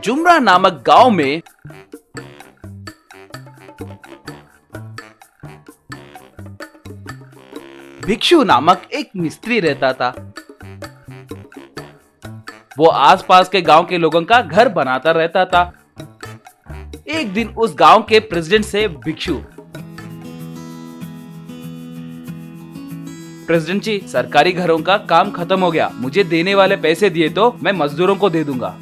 जुमरा नामक गांव में भिक्षु नामक एक मिस्त्री रहता था। वो आसपास के गांव के लोगों का घर बनाता रहता था। एक दिन उस गांव के प्रेसिडेंट से भिक्षु, प्रेसिडेंट जी, सरकारी घरों का काम खत्म हो गया, मुझे देने वाले पैसे दिए तो मैं मजदूरों को दे दूंगा।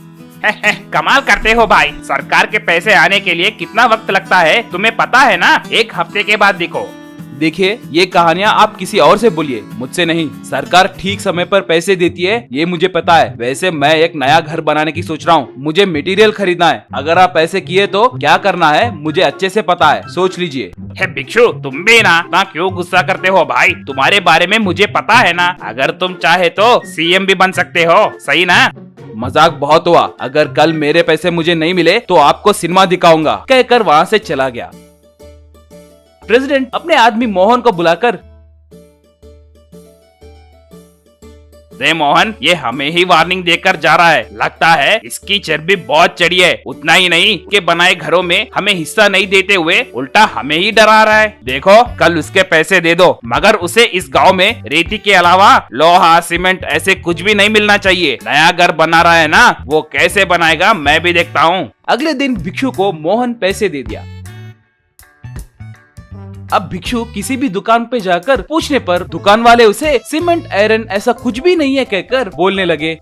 कमाल करते हो भाई, सरकार के पैसे आने के लिए कितना वक्त लगता है तुम्हें पता है ना? 1 हफ्ते के बाद देखो। देखिए, ये कहानियाँ आप किसी और से बोलिए, मुझसे नहीं। सरकार ठीक समय पर पैसे देती है, ये मुझे पता है। वैसे मैं एक नया घर बनाने की सोच रहा हूँ, मुझे मटेरियल खरीदना है। अगर आप पैसे किए तो क्या करना है मुझे अच्छे से पता है, सोच लीजिए। भिक्षु, तुम भी ना क्यों गुस्सा करते हो भाई? तुम्हारे बारे में मुझे पता है ना। अगर तुम चाहे तो सीएम भी बन सकते हो, सही ना? मजाक बहुत हुआ। अगर कल मेरे पैसे मुझे नहीं मिले तो आपको सिनेमा दिखाऊंगा, कहकर वहाँ से चला गया। प्रेसिडेंट अपने आदमी मोहन को बुलाकर, रे मोहन, ये हमें ही वार्निंग देकर जा रहा है। लगता है इसकी चर्बी बहुत चढ़ी है। उतना ही नहीं के बनाए घरों में हमें हिस्सा नहीं देते हुए उल्टा हमें ही डरा रहा है। देखो, कल उसके पैसे दे दो, मगर उसे इस गांव में रेती के अलावा लोहा, सीमेंट ऐसे कुछ भी नहीं मिलना चाहिए। नया घर बना रहा है ना, वो कैसे बनाएगा मैं भी देखता हूँ। अगले दिन भिक्षु को मोहन पैसे दे दिया। अब भिक्षु किसी भी दुकान पे जाकर पूछने पर दुकान वाले उसे सीमेंट, आयरन ऐसा कुछ भी नहीं है कहकर बोलने लगे।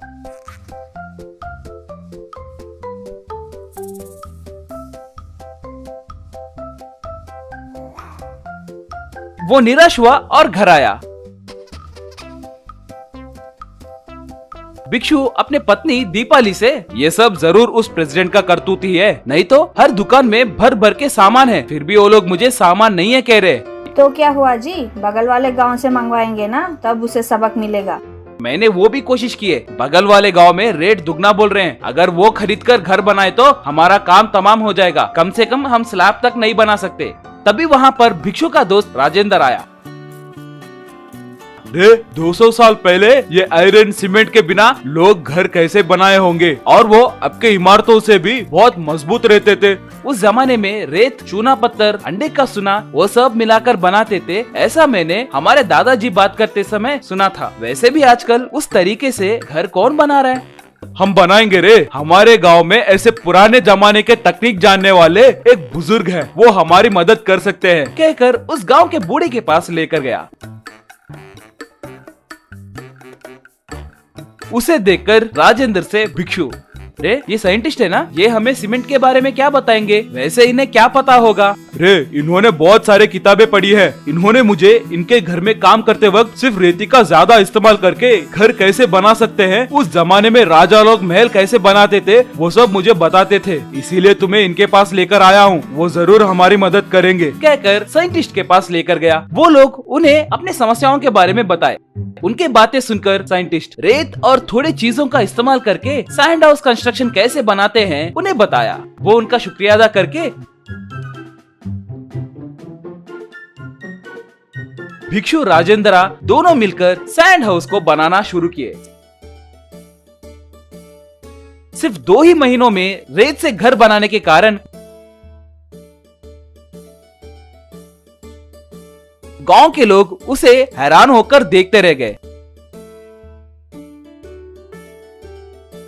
वो निराश हुआ और घर आया। भिक्षु अपने पत्नी दीपाली से, ये सब जरूर उस प्रेसिडेंट का करतूत ही है, नहीं तो हर दुकान में भर भर के सामान है, फिर भी वो लोग मुझे सामान नहीं है कह रहे। तो क्या हुआ जी, बगल वाले गांव से मंगवाएंगे ना, तब उसे सबक मिलेगा। मैंने वो भी कोशिश की है, बगल वाले गांव में रेट दुगना बोल रहे हैं। अगर वो खरीद कर घर बनाए तो हमारा काम तमाम हो जाएगा। कम से कम हम स्लैब तक नहीं बना सकते। तभी वहाँ पर भिक्षु का दोस्त राजेंद्र आया। 200 साल पहले ये आयरन सीमेंट के बिना लोग घर कैसे बनाए होंगे, और वो अब के इमारतों से भी बहुत मजबूत रहते थे। उस जमाने में रेत, चूना पत्थर, अंडे का सुना, वो सब मिलाकर बनाते थे। ऐसा मैंने हमारे दादाजी बात करते समय सुना था। वैसे भी आजकल उस तरीके से घर कौन बना रहा है? हम बनाएंगे रे। हमारे गांव में ऐसे पुराने जमाने के तकनीक जानने वाले एक बुजुर्ग हैं, वो हमारी मदद कर सकते हैं, कहकर उस गाँव के बूढ़े के पास लेकर गया। उसे देखकर राजेंद्र से भिक्षु, रे ये साइंटिस्ट है ना, ये हमें सीमेंट के बारे में क्या बताएंगे? वैसे इन्हें क्या पता होगा? रे इन्होंने बहुत सारे किताबें पढ़ी है। इन्होंने मुझे इनके घर में काम करते वक्त सिर्फ रेती का ज्यादा इस्तेमाल करके घर कैसे बना सकते हैं, उस जमाने में राजा लोग महल कैसे बनाते थे, वो सब मुझे बताते थे। इसीलिए तुम्हें इनके पास लेकर आया हूँ, वो जरूर हमारी मदद करेंगे, कहकर साइंटिस्ट के पास लेकर गया। वो लोग उन्हें अपनी समस्याओं के बारे में बताए। उनके बातें सुनकर साइंटिस्ट रेत और थोड़ी चीजों का इस्तेमाल करके सैंड हाउस कंस्ट्रक्शन कैसे बनाते हैं उन्हें बताया। वो उनका शुक्रिया अदा करके भिक्षु राजेंद्रा दोनों मिलकर सैंड हाउस को बनाना शुरू किए। सिर्फ 2 ही महीनों में रेत से घर बनाने के कारण गांव के लोग उसे हैरान होकर देखते रह गए।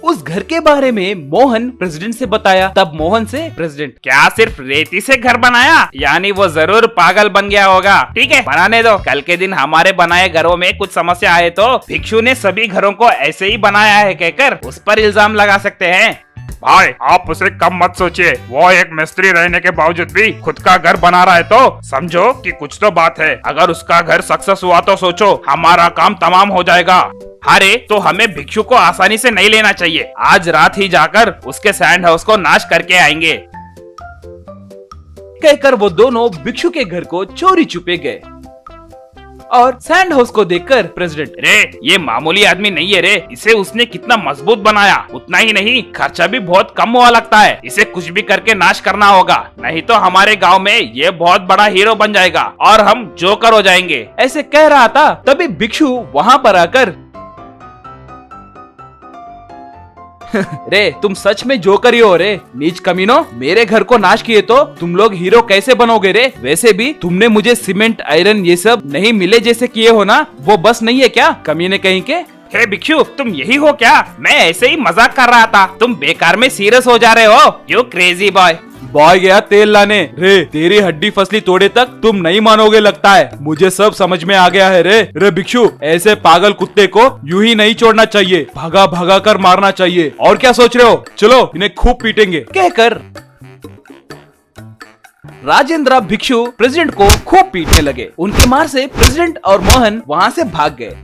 उस घर के बारे में मोहन प्रेसिडेंट से बताया। तब मोहन से प्रेसिडेंट, क्या सिर्फ रेती से घर बनाया? यानी वो जरूर पागल बन गया होगा। ठीक है, बनाने दो। कल के दिन हमारे बनाए घरों में कुछ समस्या आए तो भिक्षु ने सभी घरों को ऐसे ही बनाया है कहकर उस पर इल्जाम लगा सकते हैं। भाई, आप उसे कम मत सोचिए। वो एक मिस्त्री रहने के बावजूद भी खुद का घर बना रहा है, तो समझो कि कुछ तो बात है। अगर उसका घर सक्सेस हुआ तो सोचो हमारा काम तमाम हो जाएगा। अरे तो हमें भिक्षु को आसानी से नहीं लेना चाहिए। आज रात ही जाकर उसके सैंड हाउस को नाश करके आएंगे, कहकर वो दोनों भिक्षु के घर को चोरी छुपे गए। और सैंड हाउस को देखकर प्रेसिडेंट, रे ये मामूली आदमी नहीं है रे, इसे उसने कितना मजबूत बनाया। उतना ही नहीं, खर्चा भी बहुत कम हुआ लगता है। इसे कुछ भी करके नाश करना होगा, नहीं तो हमारे गांव में ये बहुत बड़ा हीरो बन जाएगा और हम जोकर हो जाएंगे। ऐसे कह रहा था, तभी भिक्षु वहाँ पर आकर, रे तुम सच में जोकर ही हो रे, नीच कमीनो। मेरे घर को नाश किए तो तुम लोग हीरो कैसे बनोगे रे? वैसे भी तुमने मुझे सीमेंट आयरन ये सब नहीं मिले जैसे किए हो ना, वो बस नहीं है क्या कमीने कहीं के? हे भिक्षु, तुम यही हो क्या? मैं ऐसे ही मजाक कर रहा था, तुम बेकार में सीरियस हो जा रहे हो। You crazy boy. बॉय गया तेल लाने। रे तेरी हड्डी फसली तोड़े तक तुम नहीं मानोगे लगता है। मुझे सब समझ में आ गया है रे। रे भिक्षु, ऐसे पागल कुत्ते को यूं ही नहीं छोड़ना चाहिए, भागा भागा कर मारना चाहिए। और क्या सोच रहे हो? चलो इन्हें खूब पीटेंगे कहकर राजेंद्र भिक्षु प्रेसिडेंट को खूब पीटने लगे। उनकी मार से प्रेसिडेंट और मोहन वहाँ से भाग गए।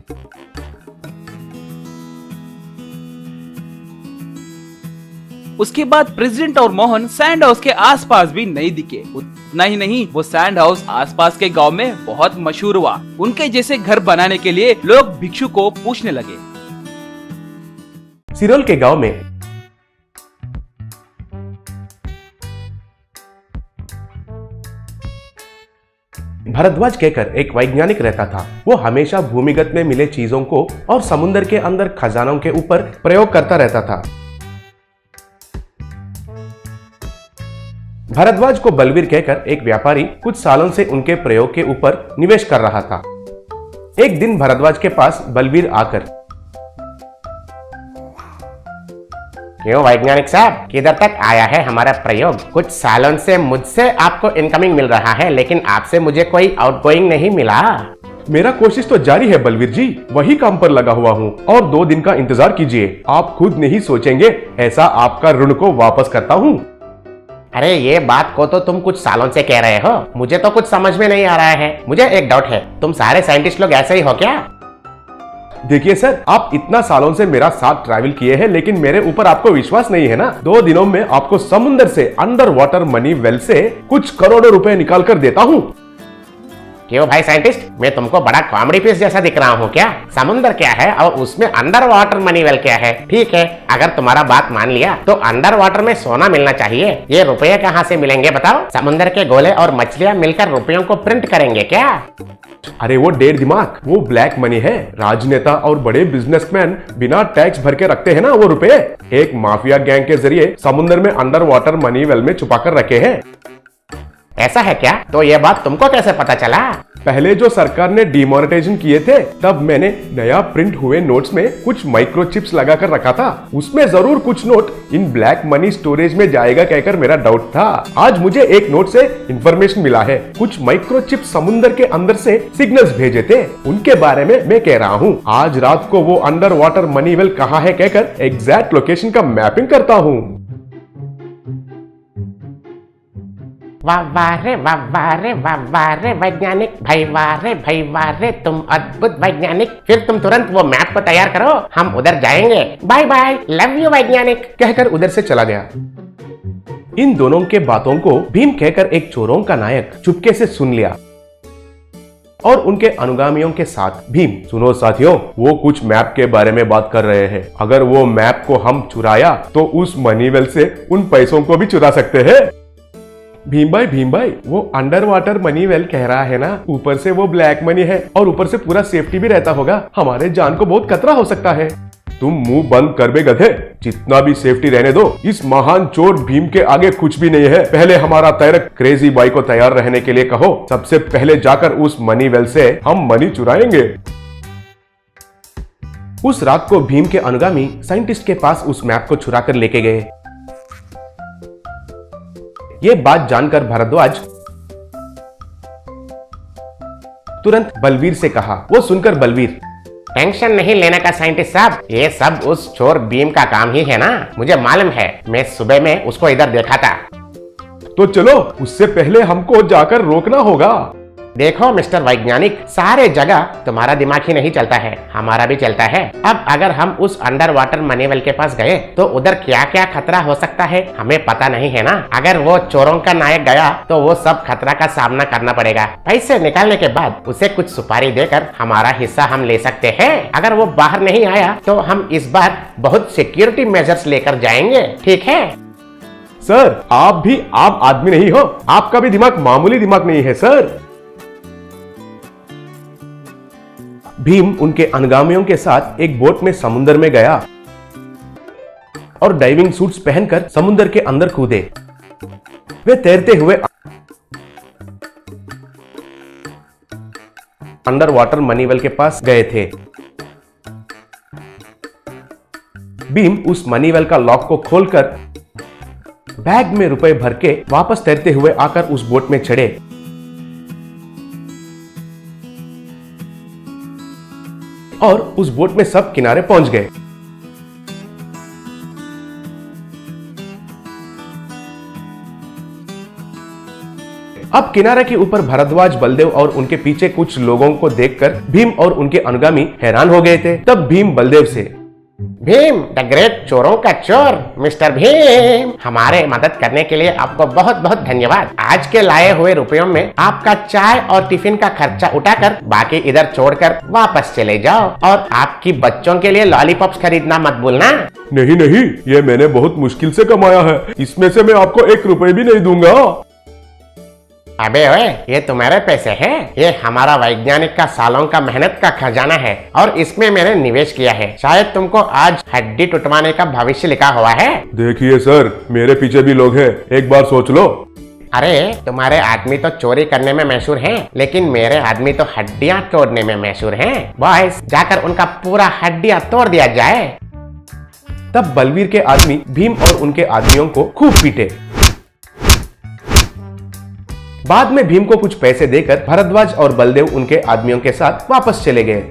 उसके बाद प्रेसिडेंट और मोहन सैंड हाउस के आसपास भी नहीं दिखे। उतना ही नहीं, वो सैंड हाउस आसपास के गांव में बहुत मशहूर हुआ। उनके जैसे घर बनाने के लिए लोग भिक्षु को पूछने लगे। सिरोल के गांव में भरद्वाज कहकर एक वैज्ञानिक रहता था। वो हमेशा भूमिगत में मिले चीजों को और समुद्र के अंदर खजानों के ऊपर प्रयोग करता रहता था। भरद्वाज को बलवीर कहकर एक व्यापारी कुछ सालों से उनके प्रयोग के ऊपर निवेश कर रहा था। एक दिन भरद्वाज के पास बलवीर आकर, क्यों वैज्ञानिक साहब, किधर तक आया है हमारा प्रयोग? कुछ सालों से मुझसे आपको इनकमिंग मिल रहा है, लेकिन आपसे मुझे कोई आउटगोइंग नहीं मिला। मेरा कोशिश तो जारी है बलवीर जी, वही काम पर लगा हुआ हूँ और 2 दिन का इंतजार कीजिए। आप खुद नहीं सोचेंगे ऐसा आपका ऋण को वापस करता हूँ। अरे ये बात को तो तुम कुछ सालों से कह रहे हो, मुझे तो कुछ समझ में नहीं आ रहा है। मुझे एक डाउट है, तुम सारे साइंटिस्ट लोग ऐसे ही हो क्या? देखिए सर, आप इतना सालों से मेरा साथ ट्रैवल किए हैं, लेकिन मेरे ऊपर आपको विश्वास नहीं है ना। 2 दिनों में आपको समुद्र से अंडर वाटर मनी वेल से कुछ करोड़ों रुपए निकाल कर देता हूँ। क्यों भाई साइंटिस्ट, मैं तुमको बड़ा कॉमेडी पीस जैसा दिख रहा हूँ क्या? समुद्र क्या है और उसमें अंडर वाटर मनी वेल क्या है? ठीक है, अगर तुम्हारा बात मान लिया तो अंडर वाटर में सोना मिलना चाहिए। ये रुपये कहाँ से मिलेंगे बताओ? समुद्र के गोले और मछलियाँ मिलकर रुपयों को प्रिंट करेंगे क्या? अरे वो डेढ़ दिमाग, वो ब्लैक मनी है। राजनेता और बड़े बिजनेसमैन बिना टैक्स भर के रखते हैं ना वो रुपए। एक माफिया गैंग के जरिए समुद्र में अंडर वाटर मनी वेल में छुपा कर रखे हैं। ऐसा है क्या? तो ये बात तुमको कैसे पता चला? पहले जो सरकार ने डिमोनेटाइजेशन किए थे, तब मैंने नया प्रिंट हुए नोट्स में कुछ माइक्रोचिप्स लगा कर रखा था। उसमें जरूर कुछ नोट इन ब्लैक मनी स्टोरेज में जाएगा कहकर मेरा डाउट था। आज मुझे एक नोट से इंफॉर्मेशन मिला है, कुछ माइक्रोचिप समुद्र के अंदर से सिग्नल्स भेजे थे, उनके बारे में मैं कह रहा हूँ। आज रात को वो अंडर वाटर मनी वेल कहाँ है कहकर एग्जैक्ट लोकेशन का मैपिंग करता हूँ। वाह रे वैज्ञानिक भाई, वाह रे तुम अद्भुत वैज्ञानिक। फिर तुम तुरंत वो मैप को तैयार करो, हम उधर जाएंगे। बाय बाय, लव यू वैज्ञानिक, कहकर उधर से चला गया। इन दोनों के बातों को भीम कहकर एक चोरों का नायक चुपके से सुन लिया और उनके अनुगामियों के साथ, भीम सुनो साथियों, वो कुछ मैप के बारे में बात कर रहे हैं। अगर वो मैप को हम चुराया तो उस मनी वेल से उन पैसों को भी चुरा सकते हैं। भीम भाई, वो अंडर वाटर मनी वेल कह रहा है ना, ऊपर से वो ब्लैक मनी है और ऊपर से पूरा सेफ्टी भी रहता होगा। हमारे जान को बहुत खतरा हो सकता है। तुम मुंह बंद कर बे गधे, जितना भी सेफ्टी रहने दो, इस महान चोर भीम के आगे कुछ भी नहीं है। पहले हमारा तैरक क्रेजी बॉय को तैयार रहने के लिए कहो, सबसे पहले जाकर उस मनी वेल से हम मनी चुराएंगे। उस रात को भीम के अनुगामी साइंटिस्ट के पास उस मैप को चुरा कर लेके गए। ये बात जानकर भारद्वाज तुरंत बलवीर से कहा। वो सुनकर बलवीर, टेंशन नहीं लेने का साइंटिस्ट साहब, ये सब उस चोर भीम का काम ही है ना, मुझे मालूम है। मैं सुबह में उसको इधर देखा था। तो चलो, उससे पहले हमको जाकर रोकना होगा। देखो मिस्टर वैज्ञानिक, सारे जगह तुम्हारा दिमाग ही नहीं चलता है, हमारा भी चलता है। अब अगर हम उस अंडर वाटर मनी वेल के पास गए तो उधर क्या क्या खतरा हो सकता है हमें पता नहीं है ना। अगर वो चोरों का नायक गया तो वो सब खतरा का सामना करना पड़ेगा। पैसे निकालने के बाद उसे कुछ सुपारी देकर हमारा हिस्सा हम ले सकते हैं। अगर वो बाहर नहीं आया तो हम इस बार बहुत सिक्योरिटी मेजर्स लेकर जाएंगे, ठीक है? सर, आप भी आम आदमी नहीं हो, आपका भी दिमाग मामूली दिमाग नहीं है सर। भीम उनके अनुगामियों के साथ एक बोट में समुद्र में गया। और डाइविंग सूट्स पहनकर समुद्र के अंदर कूदे। वे तैरते हुए अंडर वाटर मनीवेल के पास गए थे। भीम उस मनीवेल का लॉक को खोलकर बैग में रुपए भर के वापस तैरते हुए आकर उस बोट में चढ़े और उस बोट में सब किनारे पहुंच गए। अब किनारे के ऊपर भारद्वाज, बलदेव और उनके पीछे कुछ लोगों को देखकर भीम और उनके अनुगामी हैरान हो गए थे। तब भीम बलदेव से, भीम द ग्रेट चोरों का चोर मिस्टर भीम, हमारे मदद करने के लिए आपको बहुत बहुत धन्यवाद। आज के लाए हुए रुपयों में आपका चाय और टिफिन का खर्चा उठाकर बाकी इधर छोड़कर वापस चले जाओ और आपकी बच्चों के लिए लॉलीपॉप्स खरीदना मत भूलना। नहीं नहीं, ये मैंने बहुत मुश्किल से कमाया है, इसमें से मैं आपको 1 रुपए भी नहीं दूंगा। अबे ओए, ये तुम्हारे पैसे हैं? ये हमारा वैज्ञानिक का सालों का मेहनत का खजाना है और इसमें मैंने निवेश किया है। शायद तुमको आज हड्डी टुटवाने का भविष्य लिखा हुआ है। देखिए सर, मेरे पीछे भी लोग हैं, एक बार सोच लो। अरे तुम्हारे आदमी तो चोरी करने में मशहूर हैं, लेकिन मेरे आदमी तो हड्डियां तोड़ने में मशहूर हैं। बॉयज, जाकर उनका पूरा हड्डियां तोड़ दिया जाए। तब बलवीर के आदमी भीम और उनके आदमियों को खूब पीटे। बाद में भीम को कुछ पैसे देकर भारद्वाज और बलदेव उनके आदमियों के साथ वापस चले गए।